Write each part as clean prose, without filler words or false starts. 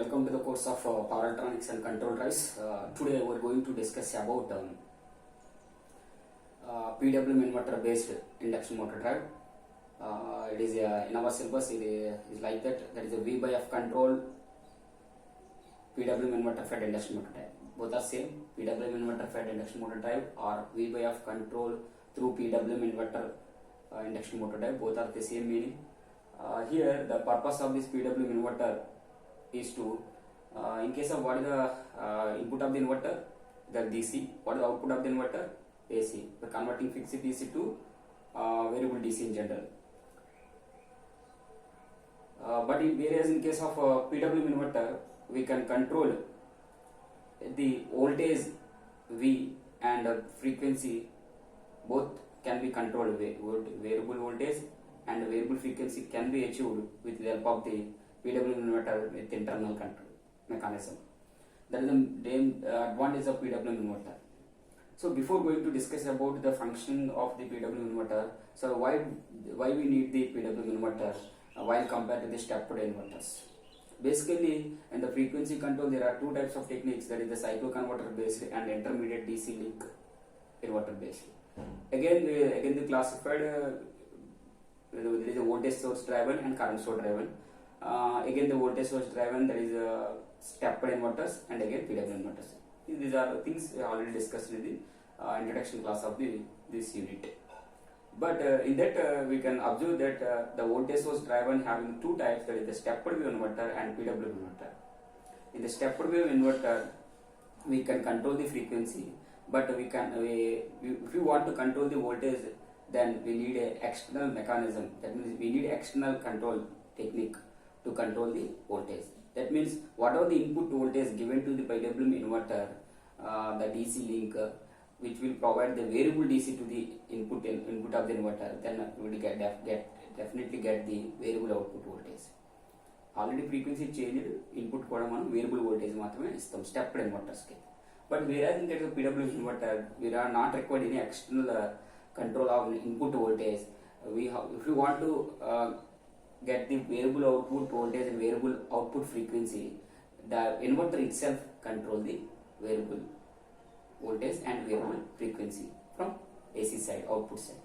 Welcome to the course of Power Electronics and Control Drives. Today we are going to discuss about PWM inverter based induction motor drive. It is in our syllabus. It is like that. That is a V by F control PWM inverter fed induction motor drive. Both are same. PWM inverter fed induction motor drive or V by F control through PWM inverter induction motor drive. Both are the same meaning. Here the purpose of this PWM inverter is to, in case of what is the input of the inverter, the DC, what is the output of the inverter, AC. We are converting fixed DC to variable DC in general. But whereas in case of PWM inverter, we can control the voltage V and frequency, both can be controlled. Variable voltage and variable frequency can be achieved with the help of the PWM inverter with internal control mechanism. That is the advantage of PWM inverter. So before going to discuss about the functioning of the PWM inverter, so why we need the PWM inverter while compared to the stepped inverters? Basically, in the frequency control there are two types of techniques, that is the cycloconverter based and intermediate DC link inverter based. Again the classified there is a voltage source driven and current source driven. Again the voltage source driven, there is stepped inverters, and again PWM inverters. These are things already discussed in the introduction class of this unit. But in that we can observe that the voltage source driven having two types, that is the stepped wave inverter and PWM inverter. In the stepped wave inverter, we can control the frequency, but if we want to control the voltage, then we need an external mechanism. That means we need external control technique to control the voltage. That means whatever the input voltage given to the PWM inverter, the DC link, which will provide the variable DC to the input of the inverter, then we will definitely get the variable output voltage. Already frequency changed, input kuda manam variable voltage maatrame istam stepped inverters ki. But whereas in case of PWM inverter, we are not required any external control of input voltage. If we want to get the variable output voltage and variable output frequency, the inverter itself control the variable voltage and variable frequency from AC side, output side.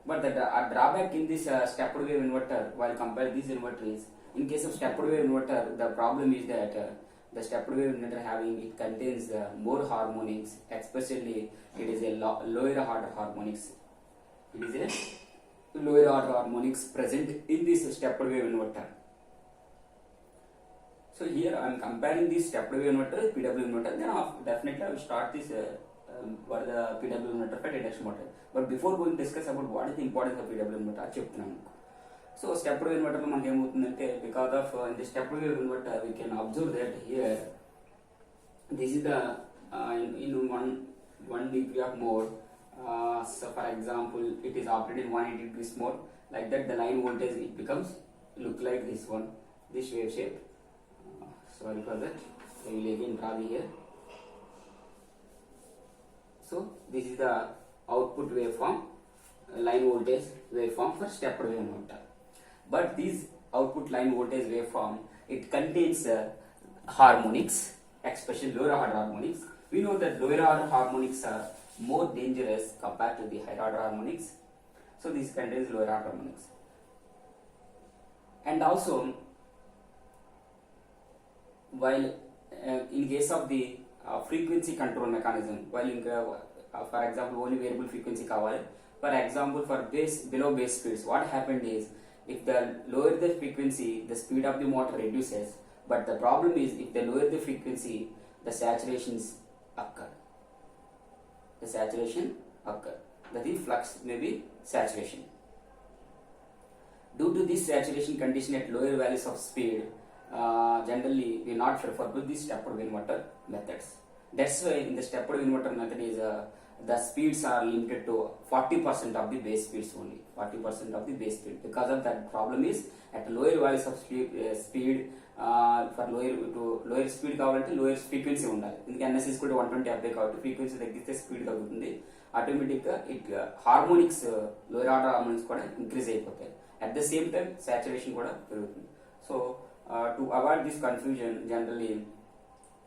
But the drawback in this stepped wave inverter, while compared this inverter, is in case of stepped wave inverter, the problem is that the stepped wave inverter it contains more harmonics, especially it is a lower order harmonics. It is a lower order harmonics present in this stepped wave inverter. So here I am comparing this stepped wave inverter with PWM inverter. Then definitely I will start this what the PWM inverter fed induction motor. But before going to discuss about what is the importance of PWM inverter, so stepped wave inverter manaki em avutundante, because of in the stepped wave inverter we can observe that here this is the in one degree of mode. So for example, it is operated in 180 degrees mode. Like that, the line voltage it becomes look like this one, this wave shape. Sorry for that. I will again draw here. So this is the output waveform, line voltage waveform for stepped wave inverter. But this output line voltage waveform, it contains harmonics, especially lower order harmonics. We know that lower order harmonics are more dangerous compared to the higher order harmonics. So this contains lower order harmonics. And also, while in case of the frequency control mechanism, while for example only variable frequency kavali, for example for below base speeds, what happened is, if the lower the frequency, the speed of the motor reduces, but the problem is if the lower the frequency, the saturations occur. The saturation occur. The flux may be saturation. Due to this saturation condition at lower values of speed, generally we not prefer to the stepped wave inverter methods. That's why in the stepped wave inverter method is the speeds are limited to 40% of the base speeds only. 40% of the base speed. Because of that problem is at lower values of speed, for lower speed కావాలంటే lower frequency ఉండాలి. ఇందుకే NS is 120 apply కాబట్టి frequency తగ్గిస్తే speed తగ్గుతుంది. ఆటోమేటిక్గా harmonics lower order harmonics కూడా increase అయిపోతాయి. At the same time saturation కూడా పెరుగుతుంది. So To avoid this confusion, generally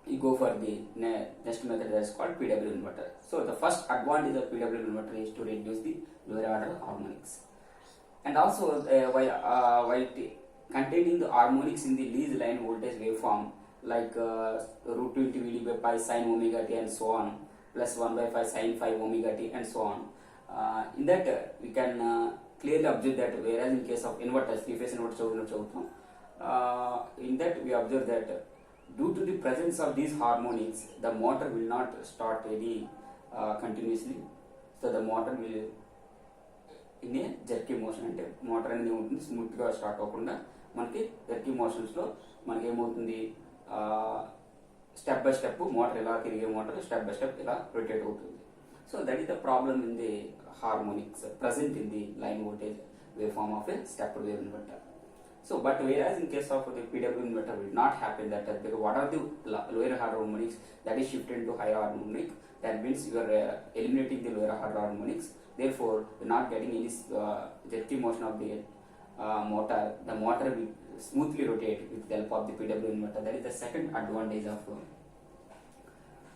you go for the next method that is called PWM inverter. So the first advantage of PWM inverter is to reduce the lower order harmonics, and also while containing the harmonics in the least line voltage waveform like root 20 VD by pi sin omega t and so on, plus 1 by 5 sin 5 omega t and so on. In that we can clearly observe that whereas in case of inverters, three-phase inverters, in that we observe that due to the presence of these harmonics, the motor will not start any continuously. So the motor will in a jerky motion, అంటే motor అనేది ఏమవుతుంది, స్మూత్గా start అవ్వకుండా మనకి jerky మోషన్స్లో మనకి ఏమవుతుంది, step by step motor ఇలా తిరిగే మోటార్ స్టెప్ బై స్టెప్ ఇలా రొటేట్ అవుతుంది. So that is the problem in the harmonics present in the line voltage waveform of a stepped wave inverter. So, but whereas in case of the PWM inverter will not happen that, because what are the lower harmonics that is shifted to higher harmonic, that means you are eliminating the lower harmonics, therefore you are not getting any jerky motion of the motor. The motor will smoothly rotate with the help of the PWM inverter. That is the second advantage of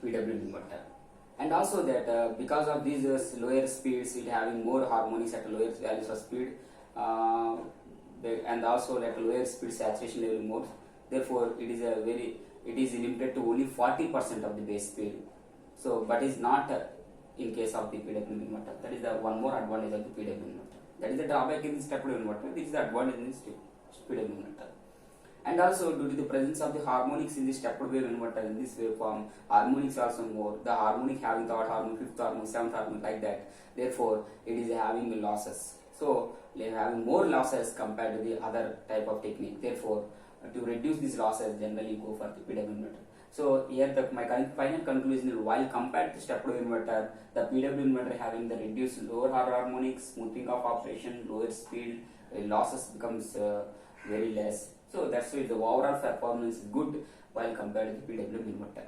PWM inverter. And also that because of these lower speeds, it having more harmonics at lower values of speed, and also at lower speed saturation level more. Therefore, it is limited to only 40% of the base speed. So, but is not in case of the PWM inverter. That is the one more advantage of the PWM inverter. That is the drawback in the stepped wave inverter. This is the advantage in the PWM inverter. And also due to the presence of the harmonics in the stepped wave inverter in this waveform, harmonics also more. The harmonic having third harmonic, fifth harmonic, seventh harmonic, like that. Therefore, it is having losses. So, they are having more losses compared to the other type of technique. Therefore, to reduce these losses, generally go for the PWM inverter. So, here my final conclusion is, while compared to stepped wave inverter, the PWM inverter having the reduced lower harmonics, smoothing of operation, lower speed, losses becomes very less. So that's why the overall performance is good while compared to the PWM inverter.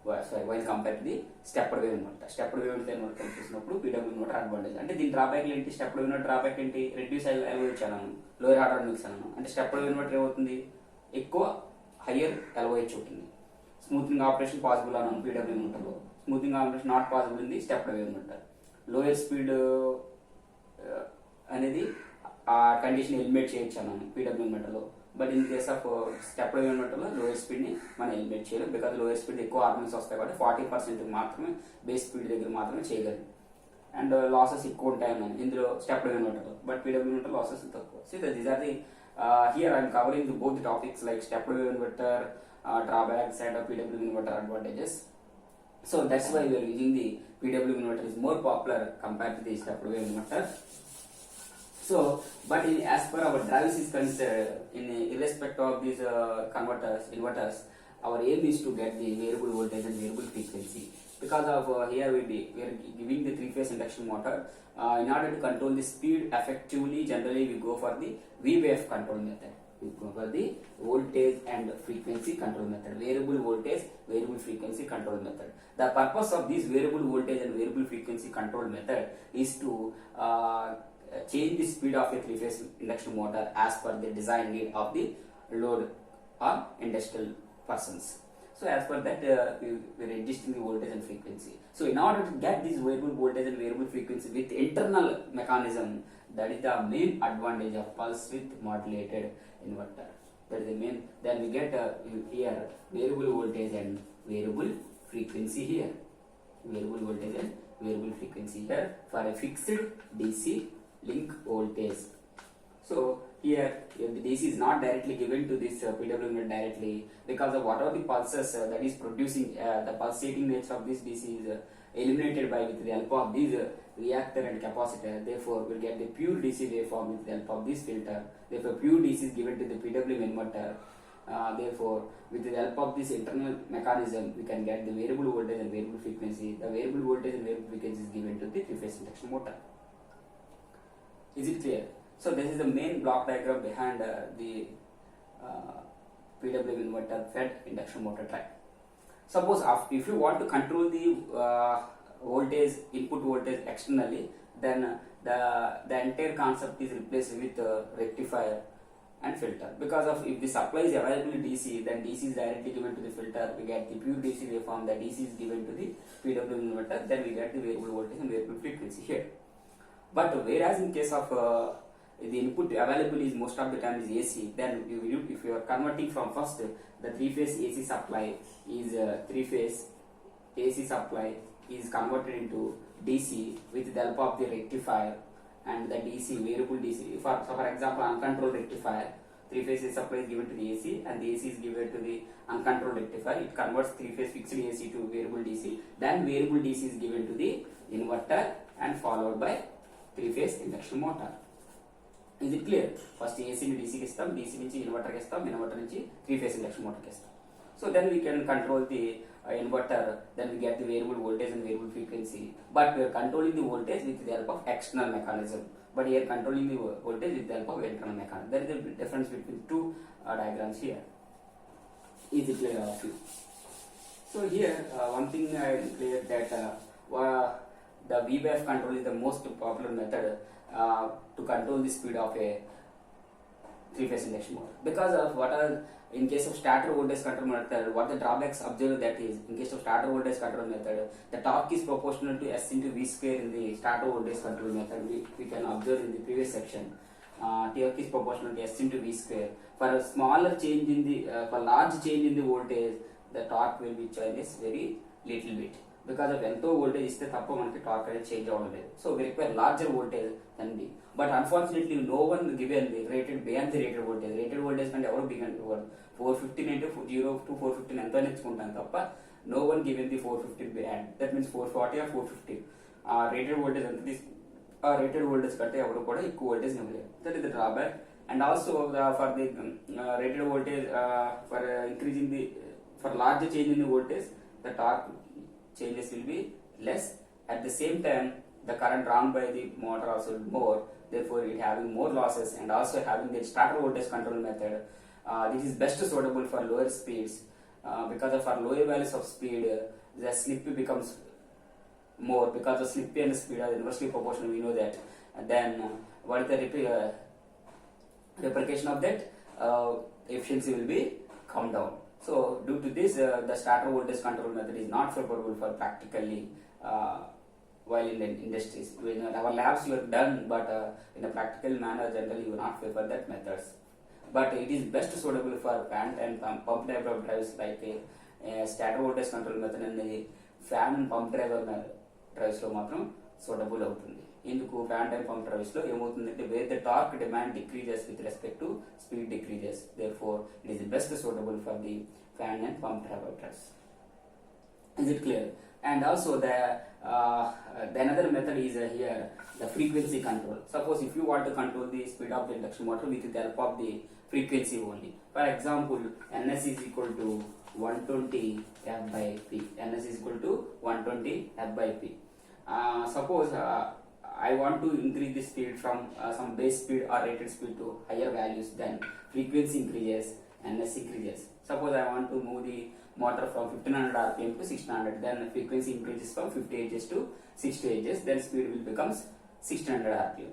While compared to the stepped wave inverter. Stepped wave inverter చూసినప్పుడు PWM inverter advantage. అంటే దీని drawback ఏంటి, stepped wave inverter drawback ఏంటి, reduce ఎల్ఓహెచ్ అన్నాను, lower harmonics అన్నాను. అంటే stepped wave inverter ఏమవుతుంది, ఎక్కువ హయ్యర్ ఎల్ఓహెచ్ ఉంటుంది. స్మూతింగ్ ఆపరేషన్ పాసిబుల్ అన్నాను PWM ఇన్వర్టర్లో, smoothing operation not possible in the stepped wave inverter. Lower speed అనేది ఆ కండిషన్ ఎలిమినేట్ చేయొచ్చు అన్నాను PWM ఇన్వర్టర్లో. But in case of stepped wave ఇన్వర్టర్లో లోయర్ స్పీడ్ని మనం ఎలిమినేట్ చేయలేం, బికాజ్ లోయర్ స్పీడ్ ఎక్కువ హార్మోనిక్స్ వస్తాయి కాబట్టి 40% మాత్రమే బేస్ స్పీడ్ దగ్గర మాత్రమే చేయగలం. అండ్ లాసెస్ ఎక్కువ ఉంటాయి అన్నాను ఇందులో స్టెప్డ్ వేవ్ ఇన్వర్టర్లో, బట్ PWM ఇన్వర్టర్ లాసెస్ తక్కువ. So these are the here I'm covering both the topics like stepped wave inverter drawbacks and PWM inverter advantages. So that's why we are using the PWM inverter is more popular compared to the stepped wave inverter. So, but as per our drivers is concerned, irrespective of these inverters, our aim is to get the variable voltage and variable frequency. Because of here we are giving the three-phase induction motor. In order to control the speed effectively, generally we go for the VBF control method. We go for the voltage and frequency control method. Variable voltage, variable frequency control method. The purpose of this variable voltage and variable frequency control method is to change the speed of a three-phase induction motor as per the design need of the load or industrial persons. So as per that we are adjusting the voltage and frequency. So in order to get this variable voltage and variable frequency with internal mechanism, that is the main advantage of pulse width modulated inverter. That is the main. Then we get here variable voltage and variable frequency here. Variable voltage and variable frequency here for a fixed DC link voltage. So here the DC is not directly given to this PWM directly, because of whatever the pulses that is producing, the pulsating nature of this DC is eliminated by with the help of these reactor and capacitor. Therefore we will get the pure DC waveform with the help of this filter. Therefore pure DC is given to the PWM inverter. Therefore with the help of this internal mechanism we can get the variable voltage and variable frequency. The variable voltage and variable frequency is given to the three-phase induction motor. Is it clear? So this is the main block diagram behind the PWM inverter fed induction motor track. Suppose if you want to control the voltage, input voltage externally, then the entire concept is replaced with rectifier and filter. Because of if the supply is available in DC, then DC is directly given to the filter, we get the pure DC waveform, the DC is given to the PWM inverter, then we get the variable voltage and variable frequency here. But whereas in case of the input available is most of the time is AC, then if you are converting from first the 3-phase AC supply is 3-phase AC supply is converted into DC with the help of the rectifier and the DC variable DC. For example, uncontrolled rectifier, 3-phase AC supply is given to the AC and the AC is given to the uncontrolled rectifier. It converts 3-phase fixed AC to variable DC. Then variable DC is given to the inverter and followed by 3-phase induction motor. Is it clear? First AC ni DC ki istam, DC nunchi inverter ki istam, inverter nunchi 3-phase induction motor ki istam. So then we can control the inverter, then we get the variable voltage and variable frequency. But we are controlling the voltage with the help of external mechanism. But here controlling the voltage with the help of internal mechanism. There is a difference between two diagrams here. Is it clear of you? So here one thing I will clear that the VBF control is the most popular method to control the speed of a 3-phase induction motor. Because of what are in case of starter voltage control method, what the drawbacks observed that is, in case of starter voltage control method, the torque is proportional to S into V square in the starter voltage control method. We can observe in the previous section. Torque is proportional to S into V square. For a smaller change in the, for large change in the voltage, the torque will be changed very little bit. Because of ఎంతో voltage ఇస్తే తప్ప మనకి torque అనేది change అవ్వడం లేదు. So we require larger voltage than B. But unfortunately no one given the rated beyond the rated voltage. Rated voltage కంటే ఎవరు big అంటే 415 అంటే 0 to 415 ఎంతో నేర్చుకుంటాం తప్ప no one given the 415 beyond. That means 440 or 450. Rated voltage ఎంత rated voltage కంటే ఎవరు కూడా ఎక్కువ voltage ఇవ్వలేరు. That is the drawback. And also for the rated voltage for increasing the for larger change in the voltage, the torque changes will be less. At the same time, the current drawn by the motor also will be more, therefore it having more losses, and also having the starter voltage control method. This is best suitable for lower speeds because of our lower values of speed, the slip becomes more because the slip and speed are inversely proportional. We know that. And then what is the replication of that? Efficiency will be come down. So due to this, the starter voltage control method is not favorable for practically while in the industries. In our labs you have done, but in a practical manner generally you will not favor that methods. But it is best suitable for fan and pump type of drives like a starter voltage control method and the fan and pump driver drives lo matram suitable avutundi. ఎందుకు fan type pump drives లో ఏమవుతుందంటే where the torque demand decreases with respect to speed decreases, therefore it is best suitable for the fan and pump driver drives. Is it clear? And also the another method is here the frequency control. Suppose if you want to control the speed of the induction motor with the help of the frequency only. For example, Ns is equal to 120 F by P. Ns is equal to 120 F by P. Suppose I want to increase the speed from some base speed or rated speed to higher values, then frequency increases, Ns increases. Suppose I want to move the motor from 1500 rpm to 1600, then frequency increases from 50 Hz to 60 Hz, then speed will becomes 1600 rpm.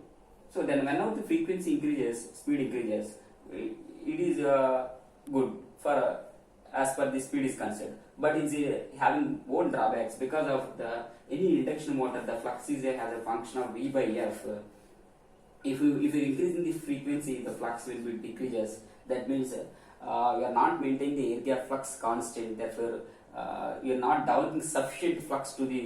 So then whenever the frequency increases, speed increases, it is good for as per the speed is concerned, but it's having own drawbacks because of the any induction motor, the flux is has a function of V by F. If you increasing the frequency, the flux will be decreases. That means you are not maintaining the area flux constant. Therefore, you are not developing sufficient flux to the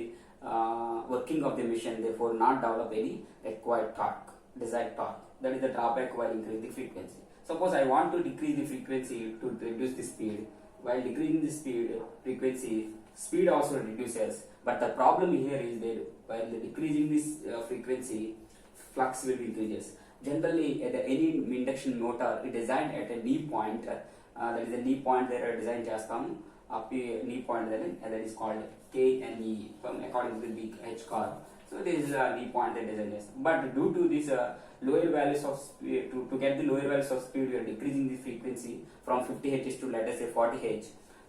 working of the machine. Therefore, not develop any required torque, desired torque. That is the drawback while increasing the frequency. Suppose I want to decrease the frequency to reduce the speed. While decreasing the frequency, speed also reduces. But the problem here is that while decreasing this frequency, flux will increases. Generally, at any induction motor, it is designed at a knee point. There is a knee point there designed chestam. Up to knee point there, and that is called K and E according to the BTECH curve. So this is a knee point that design chestam. But due to this lower values of speed, to get the lower values of speed, we are decreasing the frequency from 50 Hz to let us say 40 Hz.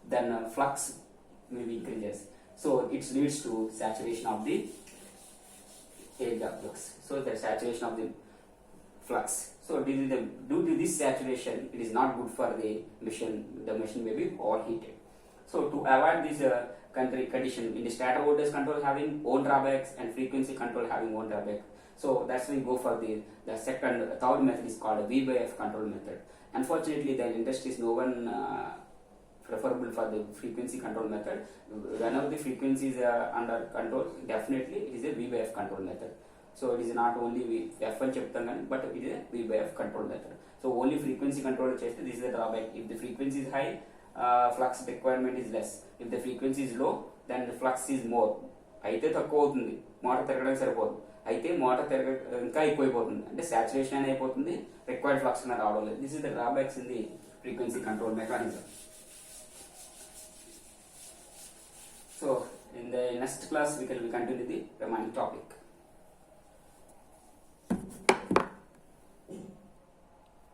Then flux may be increases. So it leads to saturation of the air gap flux. So the saturation of the flux. So due to this saturation, it is not good for the machine. The machine may be overheated. So to avoid this condition, in the stator voltage control having own drawbacks and frequency control having own drawback. So that's why we go for the third method is called a V by F control method. Unfortunately, the industry is no one preferable for the frequency control method. Whenever the frequencies are under control, definitely it is a V by F control method. So it is not only F1 చెప్తాం కానీ but it is a V by F control method. So only frequency control చేస్తే this is the drawback. If the frequency is high, flux requirement is less. If the frequency is low, then the flux is more. అయితే తక్కువ అవుతుంది, motor తిరగడానికి సరిపోదు. అయితే motor ఇంకా ఎక్కువైపోతుంది, అంటే సాచురేషన్ అని అయిపోతుంది, రిక్వైర్డ్ ఫ్లక్స్ అనేది రావడం లేదు. This is the drawbacks in the frequency control mechanism. So in the next class we can continue the remaining topic.